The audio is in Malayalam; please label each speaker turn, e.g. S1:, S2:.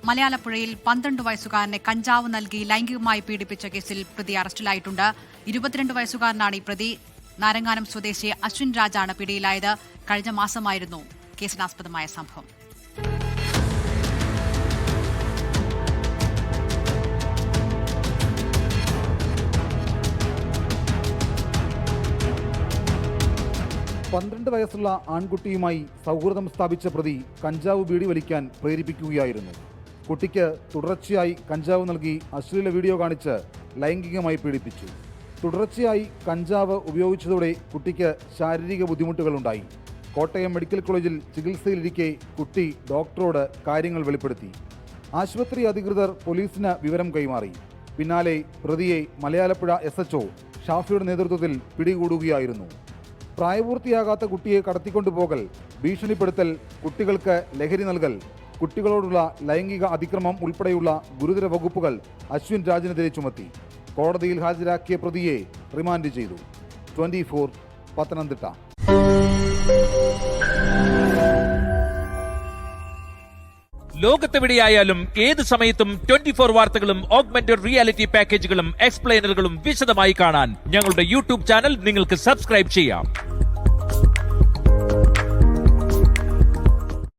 S1: മലയാളപ്പുഴയിൽ 12 വയസ്സുകാരനെ കഞ്ചാവ് നൽകി ലൈംഗികമായി പീഡിപ്പിച്ച കേസിൽ പ്രതി അറസ്റ്റിലായിട്ടുണ്ട്. 22 വയസ്സുകാരനാണ് ഈ പ്രതി. നാരങ്ങാനം സ്വദേശി അശ്വിൻ രാജാണ് പിടിയിലായത്. കഴിഞ്ഞ മാസമായിരുന്നു കേസിനാസ്പദമായ സംഭവം.
S2: പന്ത്രണ്ട് വയസ്സുള്ള ആൺകുട്ടിയുമായി സൗഹൃദം സ്ഥാപിച്ച പ്രതി കഞ്ചാവ് ബീഡി വലിക്കാൻ പ്രേരിപ്പിക്കുകയായിരുന്നു. കുട്ടിക്ക് തുടർച്ചയായി കഞ്ചാവ് നൽകി അശ്ലീല വീഡിയോ കാണിച്ച് ലൈംഗികമായി പീഡിപ്പിച്ചു. തുടർച്ചയായി കഞ്ചാവ് ഉപയോഗിച്ചതോടെ കുട്ടിക്ക് ശാരീരിക ബുദ്ധിമുട്ടുകളുണ്ടായി. കോട്ടയം മെഡിക്കൽ കോളേജിൽ ചികിത്സയിലിരിക്കെ കുട്ടി ഡോക്ടറോട് കാര്യങ്ങൾ വെളിപ്പെടുത്തി. ആശുപത്രി അധികൃതർ പോലീസിന് വിവരം കൈമാറി. പിന്നാലെ പ്രതിയെ മലയാളപ്പുഴ SHO ഷാഫിയുടെ നേതൃത്വത്തിൽ പിടികൂടുകയായിരുന്നു. പ്രായപൂർത്തിയാകാത്ത കുട്ടിയെ കടത്തിക്കൊണ്ടുപോകൽ, ഭീഷണിപ്പെടുത്തൽ, കുട്ടികൾക്ക് ലഹരി നൽകൽ, കുട്ടികളോടുള്ള ലൈംഗിക അതിക്രമം ഉൾപ്പെടെയുള്ള ഗുരുതര വകുപ്പുകൾ അശ്വിൻ രാജിനെതിരെ ചുമത്തി. കോടതിയിൽ ഹാജരാക്കിയ പ്രതിയെ റിമാൻഡ് ചെയ്തു. 24 പത്തനംതിട്ട.
S3: ലോകത്തെവിടെയായാലും ഏത് സമയത്തും 24 വാർത്തകളും ഓഗ്മെന്റഡ് റിയാലിറ്റി പാക്കേജുകളും എക്സ്പ്ലെയിനറുകളും വിശദമായി കാണാൻ ഞങ്ങളുടെ യൂട്യൂബ് ചാനൽ നിങ്ങൾക്ക് സബ്സ്ക്രൈബ് ചെയ്യാം.